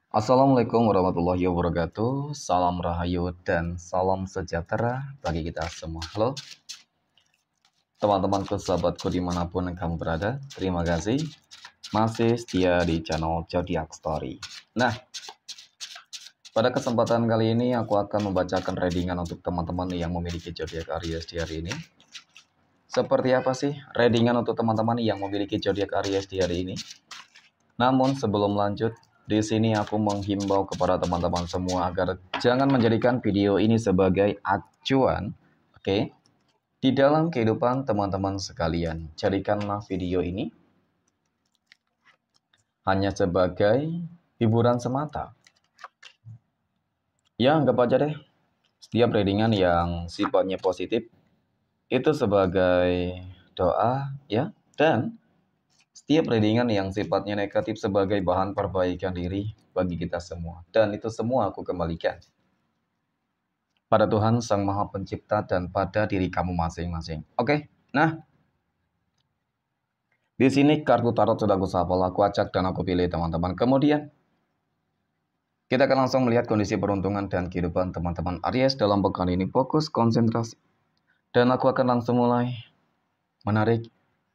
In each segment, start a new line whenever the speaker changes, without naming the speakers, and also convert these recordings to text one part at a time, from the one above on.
Assalamualaikum warahmatullahi wabarakatuh. Salam rahayu dan salam sejahtera bagi kita semua. Halo teman-temanku, sahabatku dimanapun kamu berada. Terima kasih masih setia di channel Zodiac Story. Nah, pada kesempatan kali ini aku akan membacakan readingan untuk teman-teman yang memiliki zodiak Aries di hari ini. Seperti apa sih readingan untuk teman-teman yang memiliki zodiak Aries di hari ini? Namun sebelum lanjut, di sini aku menghimbau kepada teman-teman semua agar jangan menjadikan video ini sebagai acuan, oke? Di dalam kehidupan teman-teman sekalian, jadikanlah video ini hanya sebagai hiburan semata. Ya, anggap aja deh, setiap readingan yang sifatnya positif itu sebagai doa, ya, dan setiap readingan yang sifatnya negatif sebagai bahan perbaikan diri bagi kita semua. Dan itu semua aku kembalikan pada Tuhan Sang Maha Pencipta dan pada diri kamu masing-masing. Oke, nah di sini kartu tarot sudah aku shuffle, aku acak dan aku pilih teman-teman. Kemudian kita akan langsung melihat kondisi peruntungan dan kehidupan teman-teman Aries dalam pekan ini. Fokus, konsentrasi, dan aku akan langsung mulai menarik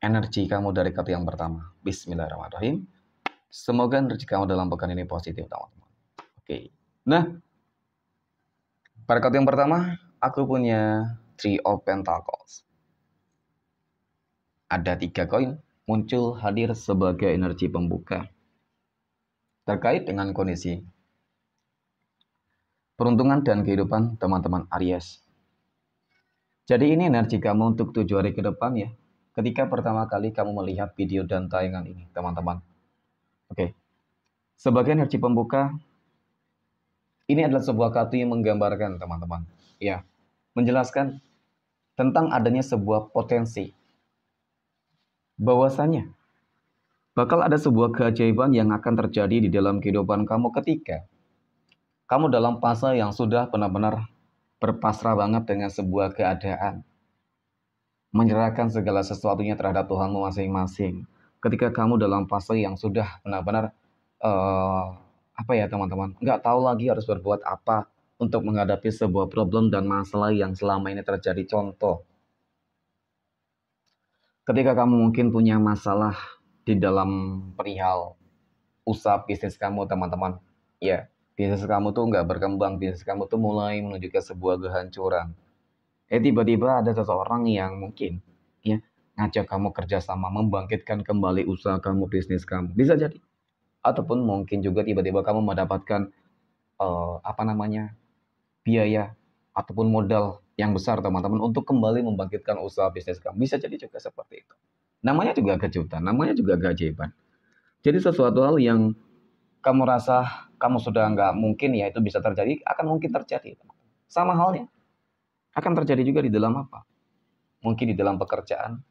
energi kamu dari kartu yang pertama. Bismillahirrahmanirrahim. Semoga energi kamu dalam pekan ini positif, teman-teman. Oke. Nah, pada kartu yang pertama, aku punya Three of Pentacles. Ada 3 koin muncul hadir sebagai energi pembuka terkait dengan kondisi peruntungan dan kehidupan teman-teman Aries. Jadi ini energi kamu untuk 7 hari ke depan ya. Ketika pertama kali kamu melihat video dan tayangan ini, teman-teman. Oke. Sebagai energi pembuka, ini adalah sebuah kartu yang menggambarkan, teman-teman. Ya, menjelaskan tentang adanya sebuah potensi. Bahwasanya bakal ada sebuah keajaiban yang akan terjadi di dalam kehidupan kamu ketika kamu dalam fase yang sudah benar-benar berpasrah banget dengan sebuah keadaan. Menyerahkan segala sesuatunya terhadap Tuhanmu masing-masing. Ketika kamu dalam fase yang sudah benar-benar apa ya teman-teman, nggak tahu lagi harus berbuat apa untuk menghadapi sebuah problem dan masalah yang selama ini terjadi. Contoh, ketika kamu mungkin punya masalah di dalam perihal usaha bisnis kamu, teman-teman. Ya, bisnis kamu tuh nggak berkembang, bisnis kamu tuh mulai menuju ke sebuah kehancuran. Tiba-tiba ada seseorang yang mungkin ya ngajak kamu kerjasama membangkitkan kembali usaha kamu, bisnis kamu. Bisa jadi. Ataupun mungkin juga tiba-tiba kamu mendapatkan apa namanya biaya ataupun modal yang besar, teman-teman, untuk kembali membangkitkan usaha bisnis kamu. Bisa jadi juga seperti itu. Namanya juga kejutan, namanya juga keajaiban. Jadi sesuatu hal yang kamu rasa kamu sudah nggak mungkin ya itu bisa terjadi, akan mungkin terjadi. Sama halnya akan terjadi juga di dalam apa? Mungkin di dalam pekerjaan,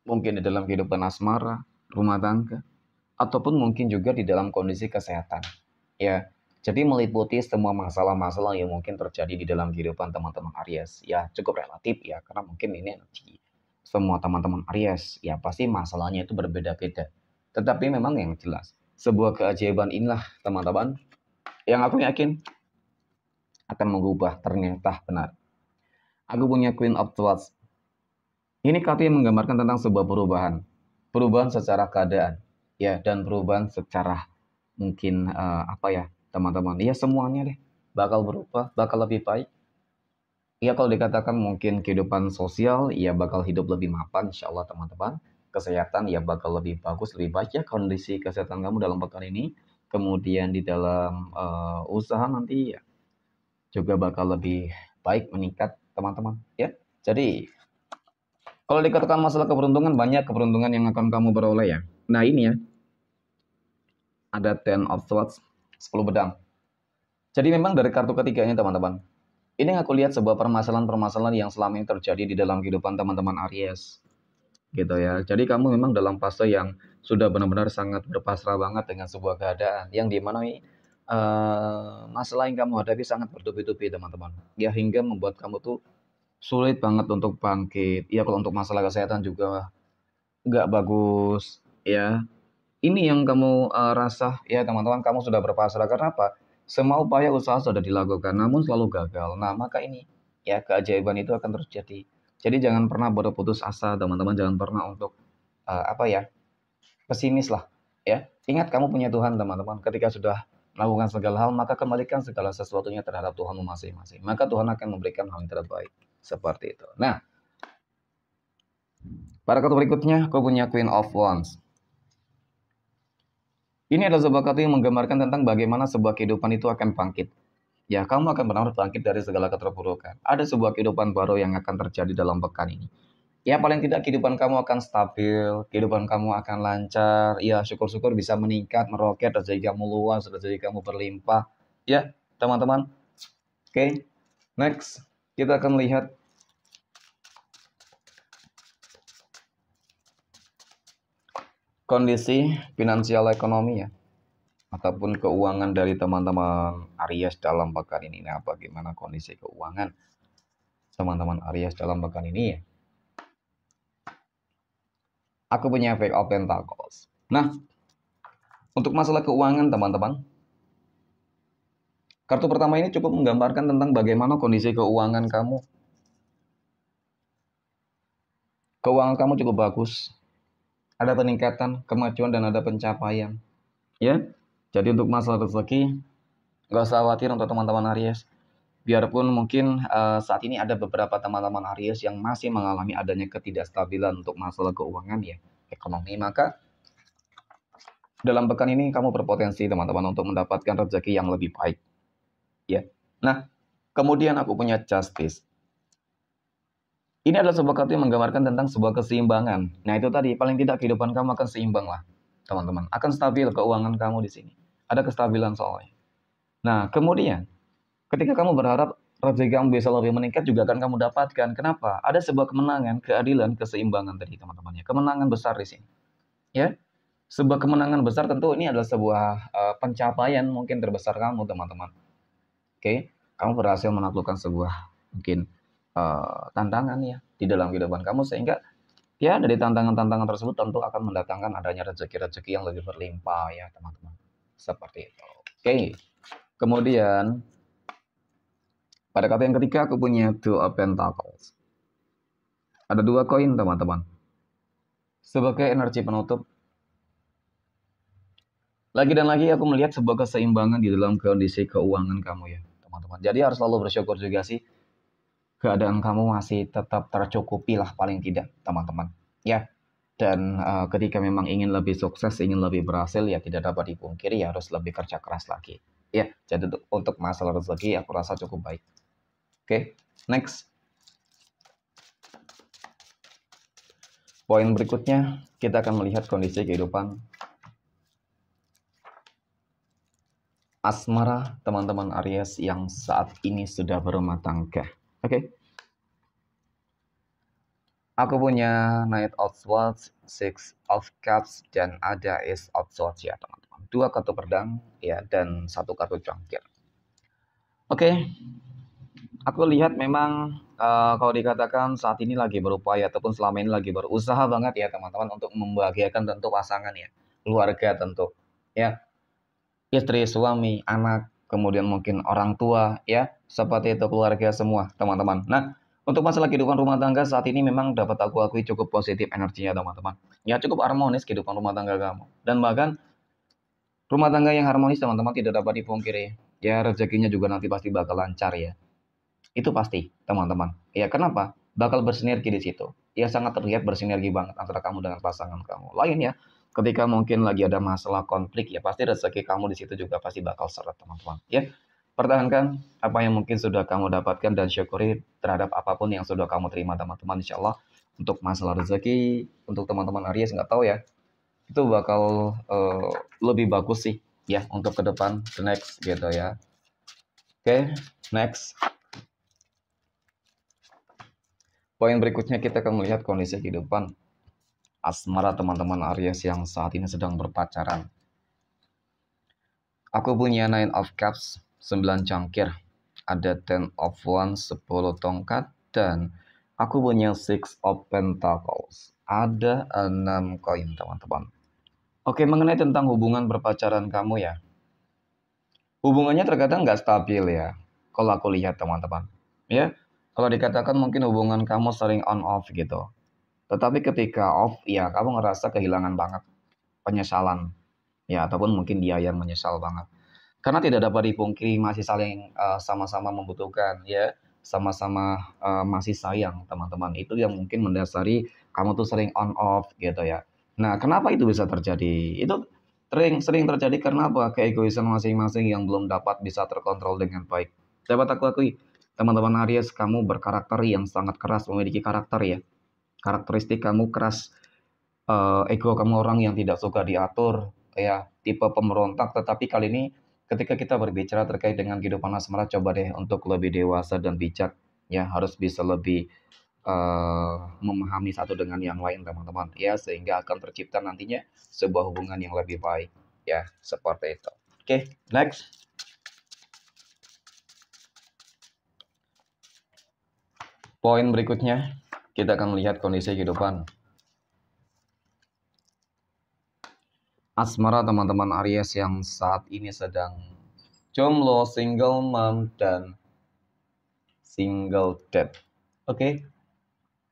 mungkin di dalam kehidupan asmara, rumah tangga, ataupun mungkin juga di dalam kondisi kesehatan. Ya, jadi meliputi semua masalah-masalah yang mungkin terjadi di dalam kehidupan teman-teman Aries. Ya, cukup relatif ya, karena mungkin ini energi semua teman-teman Aries. Ya, pasti masalahnya itu berbeda-beda. Tetapi memang yang jelas, sebuah keajaiban inilah teman-teman yang aku yakin akan mengubah, ternyata benar. Aku punya Queen of Swords. Ini kartu yang menggambarkan tentang sebuah perubahan. Perubahan secara keadaan. Ya, dan perubahan secara mungkin apa ya, teman-teman. Ya, semuanya deh bakal berubah, bakal lebih baik. Ya, kalau dikatakan mungkin kehidupan sosial, ya bakal hidup lebih mapan, insya Allah, teman-teman. Kesehatan, ya bakal lebih bagus, lebih baik ya kondisi kesehatan kamu dalam pekan ini. Kemudian di dalam usaha nanti ya juga bakal lebih baik, meningkat, teman-teman. Ya, jadi kalau dikatakan masalah keberuntungan, banyak keberuntungan yang akan kamu peroleh ya. Nah ini ya, ada Ten of Swords, 10 pedang. Jadi memang dari kartu ketiganya teman-teman, ini aku lihat sebuah permasalahan-permasalahan yang selama ini terjadi di dalam kehidupan teman-teman Aries. Gitu ya. Jadi kamu memang dalam fase yang sudah benar-benar sangat berpasrah banget dengan sebuah keadaan. Yang dimana masalah yang kamu hadapi sangat bertubi-tubi teman-teman. Ya hingga membuat kamu tuh sulit banget untuk bangkit. Ya kalau untuk masalah kesehatan juga nggak bagus. Ya. Ini yang kamu rasa ya teman-teman, kamu sudah berpasrah karena apa? Semua upaya usaha sudah dilakukan, namun selalu gagal. Nah, maka ini ya keajaiban itu akan terjadi. Jadi jangan pernah berputus asa, teman-teman. Jangan pernah untuk apa ya, pesimis lah. Ya, ingat kamu punya Tuhan, teman-teman. Ketika sudah melakukan segala hal, maka kembalikan segala sesuatunya terhadap Tuhanmu masing-masing. Maka Tuhan akan memberikan hal yang terbaik. Seperti itu. Nah, pada kartu berikutnya, aku punya Queen of Wands. Ini adalah sebuah kartu yang menggambarkan tentang bagaimana sebuah kehidupan itu akan bangkit. Ya, kamu akan benar-benar bangkit dari segala keterpurukan. Ada sebuah kehidupan baru yang akan terjadi dalam pekan ini. Ya, paling tidak kehidupan kamu akan stabil, kehidupan kamu akan lancar. Ya, syukur-syukur bisa meningkat, meroket, rezeki kamu luas, rezeki kamu berlimpah. Ya, teman-teman. Oke, next. Kita akan lihat kondisi finansial ekonomi ya, ataupun keuangan dari teman-teman Aries dalam pekan ini. Nah, bagaimana kondisi keuangan teman-teman Aries dalam pekan ini ya? Aku punya Five of Pentacles. Nah, untuk masalah keuangan teman-teman, kartu pertama ini cukup menggambarkan tentang bagaimana kondisi keuangan kamu. Keuangan kamu cukup bagus. Ada peningkatan, kemajuan, dan ada pencapaian. Ya, jadi untuk masalah rezeki, nggak usah khawatir untuk teman-teman Aries. Biarpun mungkin saat ini ada beberapa teman-teman Aries yang masih mengalami adanya ketidakstabilan untuk masalah keuangan ya, ekonomi, maka dalam pekan ini kamu berpotensi teman-teman untuk mendapatkan rezeki yang lebih baik. Ya. Nah, kemudian aku punya Justice. Ini adalah sebuah kartu yang menggambarkan tentang sebuah keseimbangan. Nah, itu tadi paling tidak kehidupan kamu akan seimbang lah, teman-teman. Akan stabil keuangan kamu di sini. Ada kestabilan soalnya. Nah, kemudian ketika kamu berharap rezeki kamu bisa lebih meningkat juga akan kamu dapatkan. Kenapa? Ada sebuah kemenangan, keadilan, keseimbangan tadi teman-temannya. Kemenangan besar di sini. Ya, sebuah kemenangan besar tentu ini adalah sebuah pencapaian mungkin terbesar kamu teman-teman. Oke, kamu berhasil menaklukkan sebuah mungkin tantangan ya di dalam kehidupan kamu sehingga ya dari tantangan-tantangan tersebut tentu akan mendatangkan adanya rezeki-rezeki yang lebih berlimpah ya teman-teman. Seperti itu. Oke. Kemudian pada kata yang ketiga aku punya Two of Pentacles. Ada dua koin teman-teman. Sebagai energi penutup. Lagi dan lagi aku melihat sebuah keseimbangan di dalam kondisi keuangan kamu ya teman-teman. Jadi harus selalu bersyukur juga sih. Keadaan kamu masih tetap tercukupi lah paling tidak teman-teman. Ya. Dan ketika memang ingin lebih sukses, ingin lebih berhasil ya tidak dapat dipungkiri ya harus lebih kerja keras lagi. Ya, jadi untuk masalah rezeki aku rasa cukup baik. Oke, next. Poin berikutnya, kita akan melihat kondisi kehidupan asmara teman-teman Aries yang saat ini sudah berumah tangga. Oke. Aku punya Knight of Swords, Six of Cups, dan ada Ace of Swords ya teman-teman. Dua kartu pedang ya dan satu kartu congkir. Oke. Aku lihat memang kalau dikatakan saat ini lagi berupaya ataupun selama ini lagi berusaha banget ya teman-teman untuk membahagiakan tentu pasangan ya, keluarga tentu, ya, istri, suami, anak, kemudian mungkin orang tua ya, seperti itu keluarga semua teman-teman. Nah, untuk masalah kehidupan rumah tangga saat ini memang dapat aku akui cukup positif energinya teman-teman. Ya cukup harmonis kehidupan rumah tangga kamu dan bahkan rumah tangga yang harmonis teman-teman tidak dapat dipungkiri. Ya rezekinya juga nanti pasti bakal lancar ya. Itu pasti, teman-teman. Ya, kenapa? Bakal bersinergi di situ. Ya, sangat terlihat bersinergi banget antara kamu dengan pasangan kamu. Lain ya, ketika mungkin lagi ada masalah konflik, ya pasti rezeki kamu di situ juga pasti bakal seret, teman-teman. Ya, pertahankan apa yang mungkin sudah kamu dapatkan dan syukuri terhadap apapun yang sudah kamu terima, teman-teman. Insya Allah, untuk masalah rezeki, untuk teman-teman Aries, nggak tahu ya, itu bakal lebih bagus sih, ya, untuk ke depan, the next, gitu ya. Oke, next. Poin berikutnya kita akan melihat kondisi kehidupan asmara teman-teman Aries yang saat ini sedang berpacaran. Aku punya Nine of Cups, 9 cangkir. Ada Ten of Wands, 10 tongkat. Dan aku punya Six of Pentacles. Ada 6 koin teman-teman. Oke, mengenai tentang hubungan berpacaran kamu ya. Hubungannya terkadang nggak stabil ya. Kalau aku lihat teman-teman. Ya, kalau dikatakan mungkin hubungan kamu sering on off gitu. Tetapi ketika off, ya kamu ngerasa kehilangan banget penyesalan. Ya, ataupun mungkin dia yang menyesal banget. Karena tidak dapat dipungkiri masih saling sama-sama membutuhkan ya, sama-sama masih sayang teman-teman. Itu yang mungkin mendasari kamu tuh sering on off gitu ya. Nah, kenapa itu bisa terjadi? Itu sering sering terjadi karena apa? Keegoisan masing-masing yang belum dapat bisa terkontrol dengan baik. Dapat aku akui, teman-teman Aries, kamu berkarakter yang sangat keras, memiliki karakter ya. Karakteristik kamu keras, ego kamu orang yang tidak suka diatur, ya, tipe pemberontak. Tetapi kali ini ketika kita berbicara terkait dengan kehidupan asmara, coba deh untuk lebih dewasa dan bijak, ya, harus bisa lebih memahami satu dengan yang lain, teman-teman, ya, sehingga akan tercipta nantinya sebuah hubungan yang lebih baik, ya, seperti itu. Oke, next. Poin berikutnya, kita akan melihat kondisi kehidupan asmara teman-teman Aries yang saat ini sedang jomblo, single mom, dan single dad. Oke,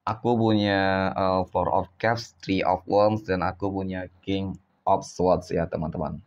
aku punya Four of Cups, Three of Wands, dan aku punya King of Swords ya teman-teman.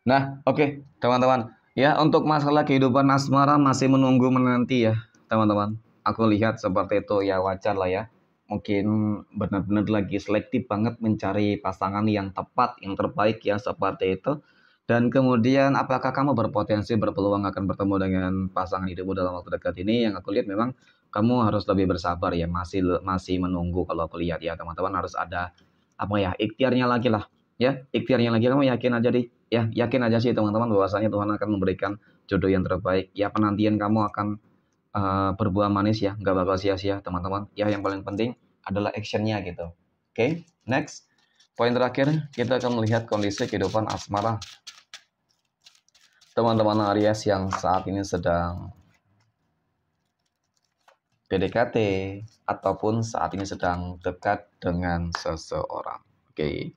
Nah, oke, teman-teman. Ya, untuk masalah kehidupan asmara masih menunggu menanti ya teman-teman. Aku lihat seperti itu ya, wajar lah ya. Mungkin benar-benar lagi selektif banget mencari pasangan yang tepat, yang terbaik ya, seperti itu. Dan kemudian apakah kamu berpotensi berpeluang akan bertemu dengan pasangan hidupmu dalam waktu dekat ini? Yang aku lihat memang kamu harus lebih bersabar ya, masih masih menunggu. Kalau aku lihat ya teman-teman, harus ada apa ya, ikhtiarnya lagi lah ya, ikhtiarnya lagi. Kamu yakin aja deh ya, yakin aja sih teman-teman bahwasanya Tuhan akan memberikan jodoh yang terbaik ya. Penantian kamu akan berbuah manis ya, nggak bakal sia-sia teman-teman ya. Yang paling penting adalah actionnya gitu. Oke, next. Poin terakhir, kita akan melihat kondisi kehidupan asmara teman-teman Aries yang saat ini sedang PDKT ataupun saat ini sedang dekat dengan seseorang. Oke,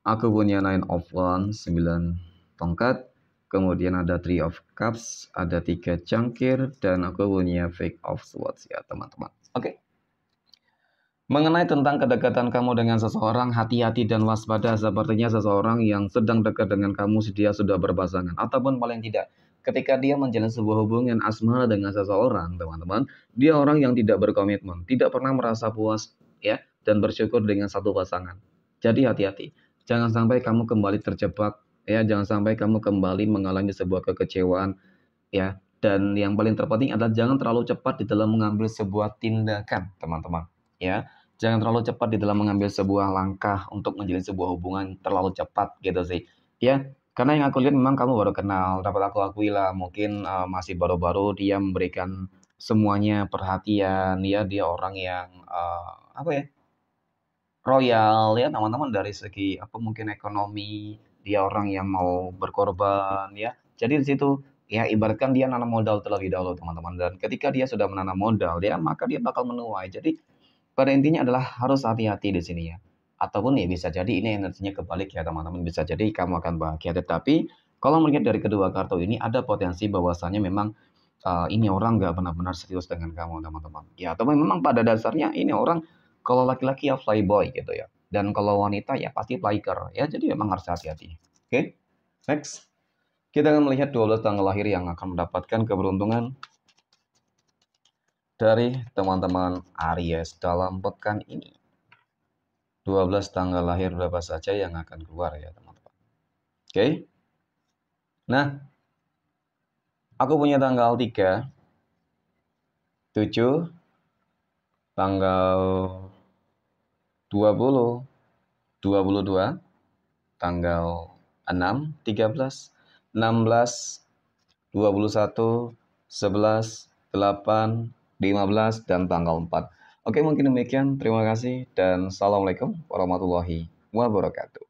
aku punya Nine of Wands, 9 tongkat, kemudian ada Three of Cups, ada 3 cangkir, dan aku punya Five of Swords ya teman-teman. Oke. Mengenai tentang kedekatan kamu dengan seseorang, hati-hati dan waspada. Sepertinya seseorang yang sedang dekat dengan kamu, dia sudah berpasangan. Ataupun paling tidak, ketika dia menjalin sebuah hubungan asmara dengan seseorang, teman-teman, dia orang yang tidak berkomitmen, tidak pernah merasa puas, ya, dan bersyukur dengan satu pasangan. Jadi hati-hati. Jangan sampai kamu kembali terjebak, ya, jangan sampai kamu kembali mengalami sebuah kekecewaan, ya. Dan yang paling terpenting adalah jangan terlalu cepat di dalam mengambil sebuah tindakan, teman-teman, ya. Jangan terlalu cepat di dalam mengambil sebuah langkah untuk menjalin sebuah hubungan terlalu cepat gitu sih. Ya, karena yang aku lihat memang kamu baru kenal, dapat aku akui lah, mungkin masih baru-baru dia memberikan semuanya perhatian, ya dia orang yang apa ya, royal ya teman-teman, dari segi apa mungkin ekonomi, dia orang yang mau berkorban ya. Jadi di situ ya ibaratkan dia nanam modal terlebih dahulu teman-teman, dan ketika dia sudah menanam modal ya maka dia bakal menuai. Jadi pada intinya adalah harus hati-hati di sini ya. Ataupun ya bisa jadi ini energinya kebalik ya teman-teman. Bisa jadi kamu akan bahagia. Tetapi kalau melihat dari kedua kartu ini ada potensi bahwasanya memang ini orang nggak benar-benar serius dengan kamu teman-teman. Ya atau memang pada dasarnya ini orang, kalau laki-laki ya playboy gitu ya. Dan kalau wanita ya pasti playgirl ya. Jadi memang harus hati-hati. Oke, next. Kita akan melihat 12 tanggal lahir yang akan mendapatkan keberuntungan dari teman-teman Aries dalam pekan ini. 12 tanggal lahir berapa saja yang akan keluar ya teman-teman. Oke. Nah, aku punya tanggal 3, 7, tanggal 20, 22, tanggal 6, 13, 16, 21, 11, 8, 15, dan tanggal 4. Oke, mungkin demikian. Terima kasih dan assalamualaikum warahmatullahi wabarakatuh.